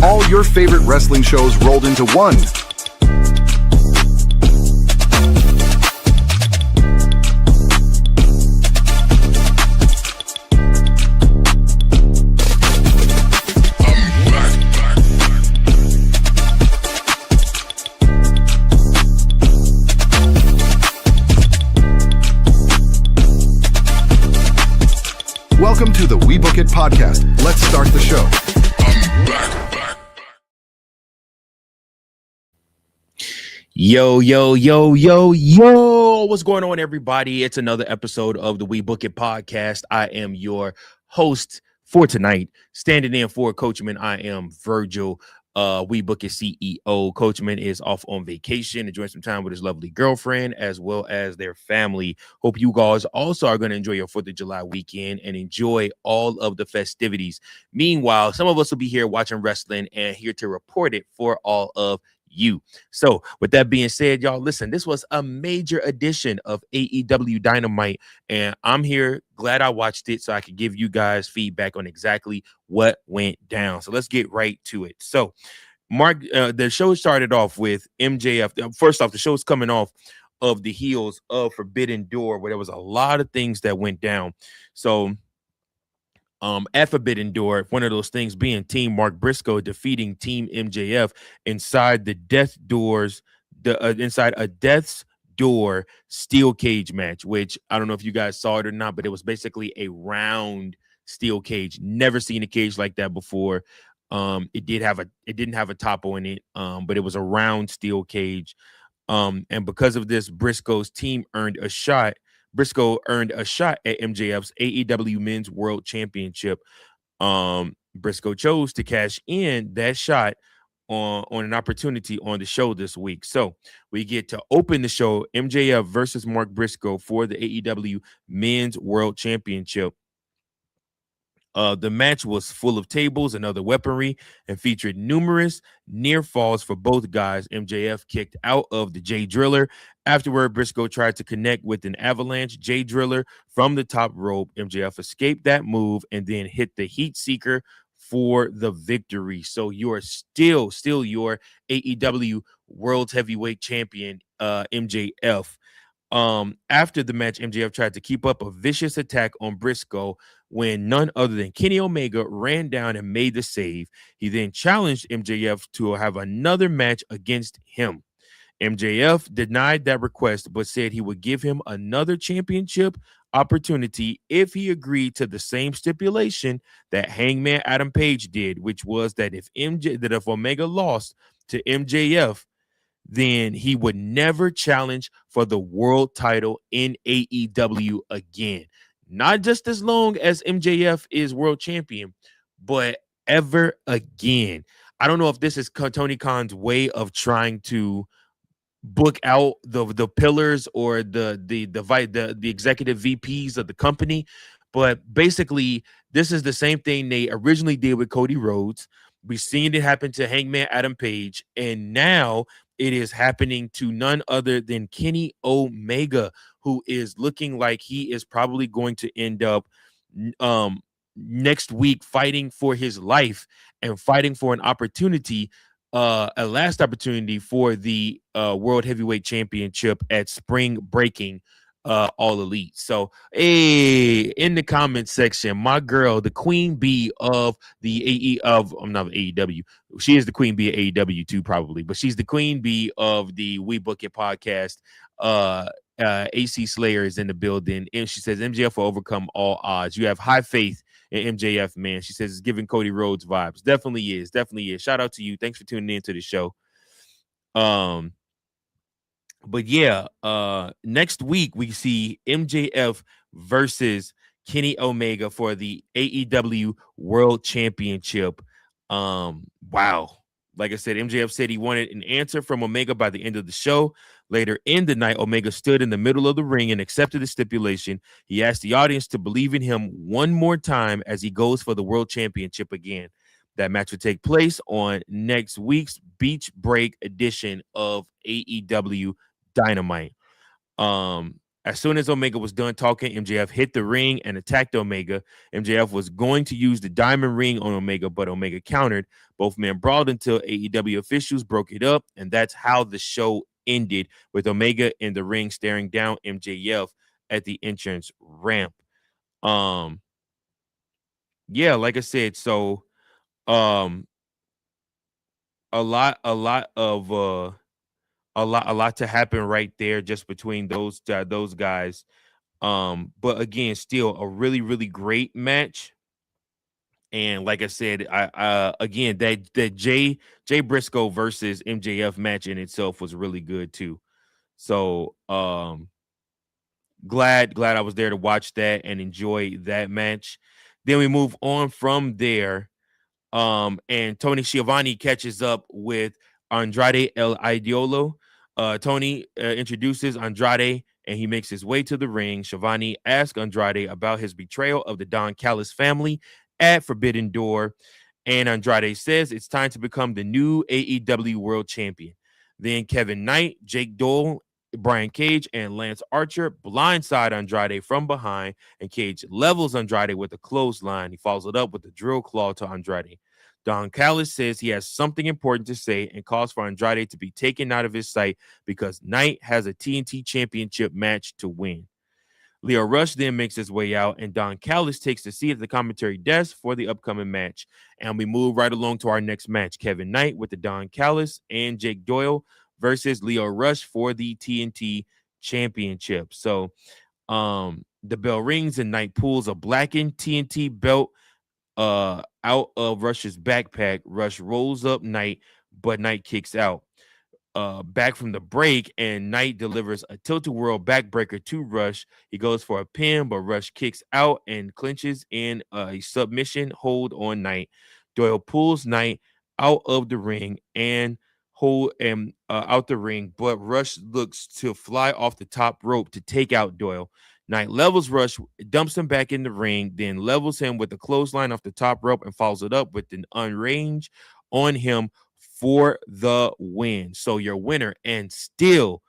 All your favorite wrestling shows rolled into one. Welcome to the We Book It podcast. Let's start the show. Yo, what's going on, everybody? It's another episode of the We Book It podcast. I am your host for tonight, standing in for Coachman. I am Virgil, We Book It CEO. Coachman is off on vacation, enjoying some time with his lovely girlfriend as well as their family. Hope you guys also are going to enjoy your 4th of July weekend and enjoy all of the festivities. Meanwhile, some of us will be here watching wrestling and here to report it for all of you. So with that being said, y'all, listen, this was a major edition of AEW Dynamite, and I'm here glad I watched it so I could give you guys feedback on exactly what went down. So let's get right to it. So Mark, the show started off with MJF. First off, the show's coming off of the heels of Forbidden Door, where there was a lot of things that went down. So at Forbidden Door, one of those things being Team Mark Briscoe defeating Team MJF inside the inside a Death's Door steel cage match, which I don't know if you guys saw it or not, but it was basically a round steel cage. Never seen a cage like that before. It didn't have a topo in it, but it was a round steel cage. And because of this, Briscoe's team earned a shot. Briscoe earned a shot at MJF's AEW Men's World Championship. Briscoe chose to cash in that shot on an opportunity on the show this week. So we get to open the show, MJF versus Mark Briscoe for the AEW Men's World Championship. The match was full of tables and other weaponry and featured numerous near falls for both guys. MJF kicked out of the J Driller. Afterward, Briscoe tried to connect with an avalanche J Driller from the top rope. MJF escaped that move and then hit the Heat Seeker for the victory. So you're still your AEW World Heavyweight Champion, MJF. After the match, MJF tried to keep up a vicious attack on Briscoe when none other than Kenny Omega ran down and made the save. He then challenged MJF to have another match against him. MJF denied that request, but said he would give him another championship opportunity if he agreed to the same stipulation that Hangman Adam Page did, which was that if Omega lost to MJF, then he would never challenge for the world title in AEW again. Not just as long as MJF is world champion, but ever again. I don't know if this is Tony Khan's way of trying to book out the pillars or the executive VPs of the company, but basically this is the same thing they originally did with Cody Rhodes. We've seen it happen to Hangman Adam Page, and now it is happening to none other than Kenny Omega, who is looking like he is probably going to end up next week fighting for his life and fighting for an opportunity, a last opportunity for the World Heavyweight Championship at Spring Breaking All Elite. So, in the comment section, my girl, the queen bee of the AEW. She is the queen bee of AEW too, probably, but she's the queen bee of the We Book It podcast. AC Slayer is in the building, and she says MJF will overcome all odds. You have high faith in MJF, man. She says it's giving Cody Rhodes vibes. Definitely is. Shout out to you. Thanks for tuning in to the show. But yeah, next week we see MJF versus Kenny Omega for the AEW World Championship. Wow. Like I said, MJF said he wanted an answer from Omega by the end of the show. Later in the night, Omega stood in the middle of the ring and accepted the stipulation. He asked the audience to believe in him one more time as he goes for the World Championship again. That match will take place on next week's Beach Break edition of AEW Dynamite. As soon as Omega was done talking, MJF hit the ring and attacked Omega. MJF was going to use the diamond ring on Omega, but Omega countered. Both men brawled until AEW officials broke it up, and that's how the show ended, with Omega in the ring staring down MJF at the entrance ramp. Um, yeah, like I said, so um a lot to happen right there just between those guys. But again, still a really, really great match. And like I said, I again that Jay Briscoe versus MJF match in itself was really good too. So glad I was there to watch that and enjoy that match. Then we move on from there. And Tony Schiavone catches up with Andrade El Idolo. Tony introduces Andrade and he makes his way to the ring. Schiavone asks Andrade about his betrayal of the Don Callis family at Forbidden Door. And Andrade says it's time to become the new AEW World Champion. Then Kevin Knight, Jake Dole, Brian Cage, and Lance Archer blindside Andrade from behind, and Cage levels Andrade with a clothesline. He follows it up with a drill claw to Andrade. Don Callis says he has something important to say and calls for Andrade to be taken out of his sight because Knight has a TNT championship match to win. Leo Rush then makes his way out, and Don Callis takes a seat at the commentary desk for the upcoming match. And we move right along to our next match. Kevin Knight with the Don Callis and Jake Doyle versus Leo Rush for the TNT championship. So the bell rings and Knight pulls a blackened TNT belt out of Rush's backpack. Rush rolls up Knight, but Knight kicks out. Back from the break, and Knight delivers a tilt-a-whirl backbreaker to Rush. He goes for a pin, but Rush kicks out and clinches in a submission hold on Knight. Doyle pulls Knight out of the ring and out the ring, but Rush looks to fly off the top rope to take out Doyle. Knight levels Rush, dumps him back in the ring, then levels him with a clothesline off the top rope and follows it up with an unrange on him for the win. So your winner and still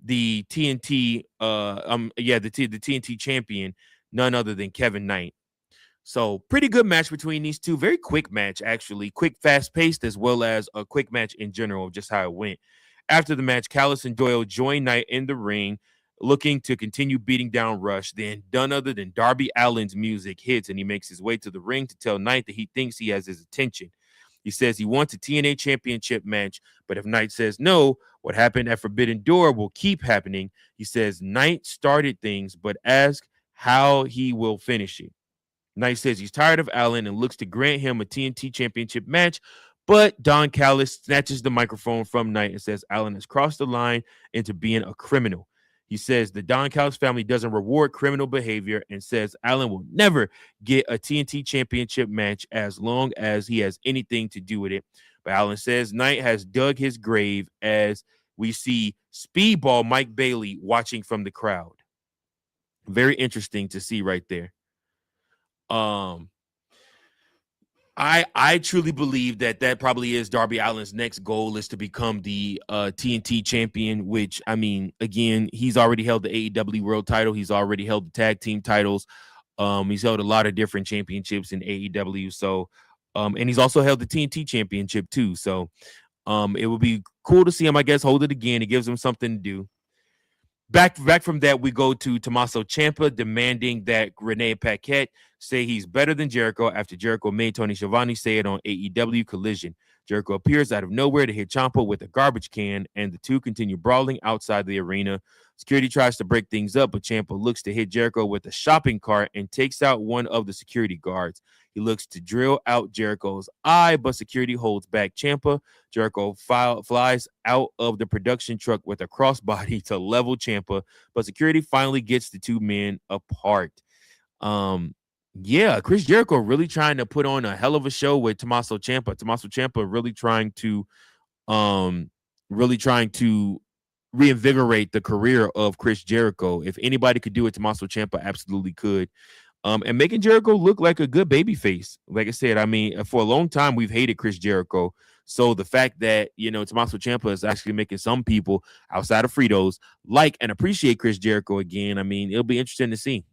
the TNT the TNT champion, none other than Kevin Knight. So pretty good match between these two. Very quick match, actually. Quick, fast-paced, as well as a quick match in general of just how it went. After the match, Callis and Doyle join Knight in the ring, looking to continue beating down Rush. Then none other than Darby Allin's music hits, and he makes his way to the ring to tell Knight that he thinks he has his attention. He says he wants a TNA championship match, but if Knight says no, what happened at Forbidden Door will keep happening. He says Knight started things, but asks how he will finish it. Knight says he's tired of Allen and looks to grant him a TNT championship match, but Don Callis snatches the microphone from Knight and says Allen has crossed the line into being a criminal. He says the Don Callis family doesn't reward criminal behavior and says Allen will never get a TNT championship match as long as he has anything to do with it. But Allen says Knight has dug his grave as we see Speedball Mike Bailey watching from the crowd. Very interesting to see right there. I truly believe that probably is Darby Allin's next goal, is to become the TNT champion, which, I mean, again, he's already held the AEW world title. He's already held the tag team titles. He's held a lot of different championships in AEW. So, and he's also held the TNT championship too. So, it would be cool to see him, I guess, hold it again. It gives him something to do. Back from that, we go to Tommaso Ciampa demanding that Renee Paquette say he's better than Jericho after Jericho made Tony Schiavone say it on AEW Collision. Jericho appears out of nowhere to hit Ciampa with a garbage can, and the two continue brawling outside the arena. Security tries to break things up, but Ciampa looks to hit Jericho with a shopping cart and takes out one of the security guards. He looks to drill out Jericho's eye, but security holds back Ciampa. Jericho flies out of the production truck with a crossbody to level Ciampa, but security finally gets the two men apart. Chris Jericho really trying to put on a hell of a show with Tommaso Ciampa. Tommaso Ciampa really trying to reinvigorate the career of Chris Jericho. If anybody could do it, Tommaso Ciampa absolutely could. and making Jericho look like a good baby face. Like I said, I mean, for a long time, we've hated Chris Jericho. So the fact that, Tommaso Ciampa is actually making some people outside of Fritos like and appreciate Chris Jericho again, I mean, it'll be interesting to see.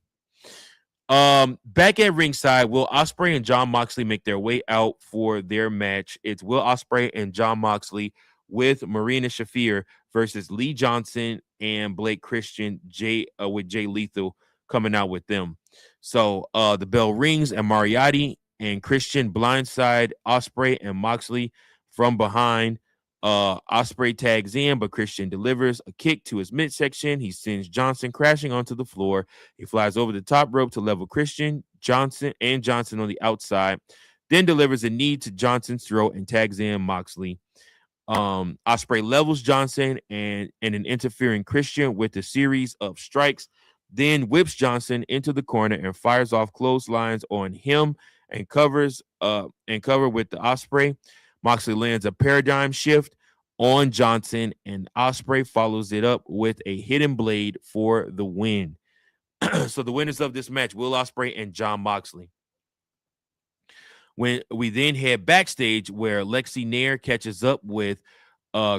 Back at ringside, Will Ospreay and Jon Moxley make their way out for their match. It's Will Ospreay and Jon Moxley with Marina Shafir versus Lee Johnson and Blake Christian, with Jay Lethal coming out with them. So the bell rings and Moriarty and Christian blindside Ospreay and Moxley from behind. Ospreay tags in, but Christian delivers a kick to his midsection. He sends Johnson crashing onto the floor. He flies over the top rope to level Christian, Johnson on the outside, then delivers a knee to Johnson's throat and tags in Moxley. Ospreay levels Johnson and an interfering Christian with a series of strikes, then whips Johnson into the corner and fires off clotheslines on him and cover with the Ospreay. Moxley lands a paradigm shift on Johnson, and Ospreay follows it up with a hidden blade for the win. So the winners of this match, Will Ospreay and Jon Moxley. When we then head backstage where Lexi Nair catches up with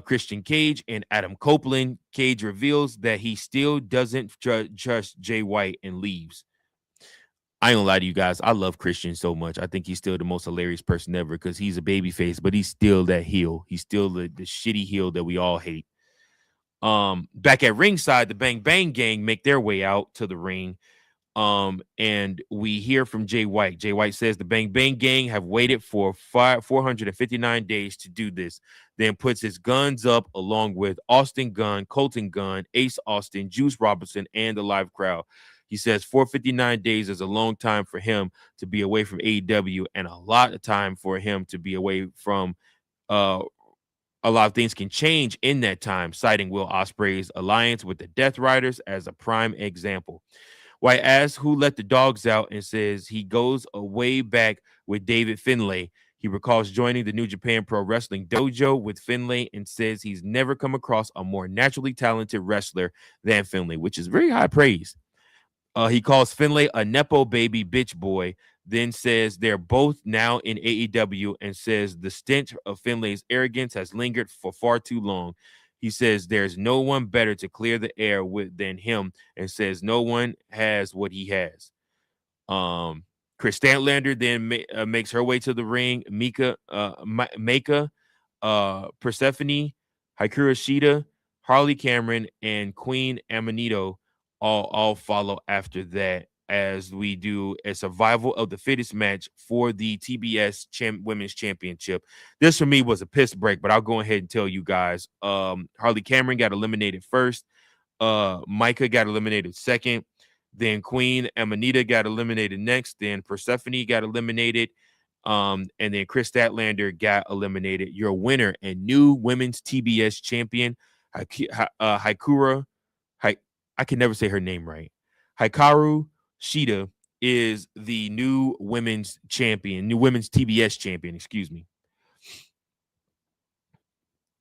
Christian Cage and Adam Copeland. Cage reveals that he still doesn't trust Jay White and leaves. I ain't gonna lie to you guys. I love Christian so much. I think he's still the most hilarious person ever because he's a babyface, but he's still that heel. He's still the shitty heel that we all hate. Back at ringside, the Bang Bang Gang make their way out to the ring. And we hear from Jay White. Jay White says the Bang Bang Gang have waited for 459 days to do this, then puts his guns up along with Austin Gunn, Colton Gunn, Ace Austin, Juice Robinson, and the live crowd. He says 459 days is a long time for him to be away from AEW and a lot of time for him to be away from a lot of things can change in that time, citing Will Ospreay's alliance with the Death Riders as a prime example. White asks who let the dogs out and says he goes way back with David Finlay. He recalls joining the New Japan Pro Wrestling Dojo with Finlay and says he's never come across a more naturally talented wrestler than Finlay, which is very high praise. He calls Finlay a Nepo baby bitch boy, then says they're both now in AEW and says the stench of Finlay's arrogance has lingered for far too long. He says there's no one better to clear the air than him and says no one has what he has. Chris Statlander then makes her way to the ring. Mika, Persephone, Hikaru Shida, Harley Cameron, and Queen Amanito all follow after that as we do a survival of the fittest match for the TBS Women's Championship. This for me was a piss break, but I'll go ahead and tell you guys. Harley Cameron got eliminated first. Micah got eliminated second. Then Queen Amanita got eliminated next. Then Persephone got eliminated. And then Chris Statlander got eliminated. Your winner and new women's TBS champion, Hikaru. I can never say her name right. Hikaru Shida is the new women's TBS champion, excuse me.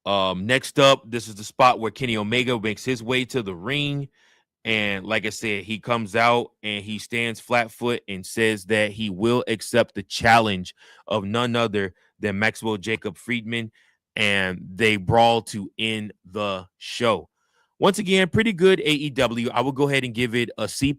Next up, this is the spot where Kenny Omega makes his way to the ring. And like I said, he comes out and he stands flat foot and says that he will accept the challenge of none other than Maxwell Jacob Friedman. And they brawl to end the show. Once again, pretty good AEW. I will go ahead and give it a C+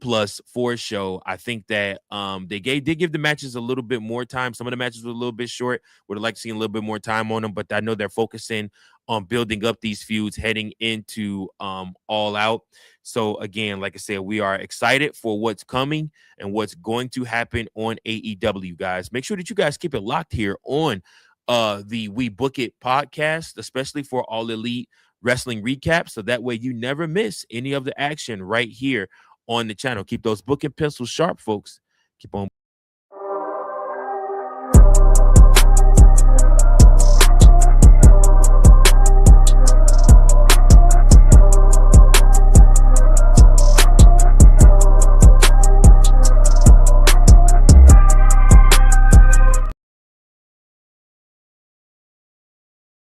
for a show. I think that they did give the matches a little bit more time. Some of the matches were a little bit short. Would have liked to see a little bit more time on them, but I know they're focusing on building up these feuds heading into All Out. So again, like I said, we are excited for what's coming and what's going to happen on AEW, guys. Make sure that you guys keep it locked here on the We Book It podcast, especially for All Elite Wrestling recap, so that way you never miss any of the action right here on the channel. Keep those booking pencils sharp, folks. Keep on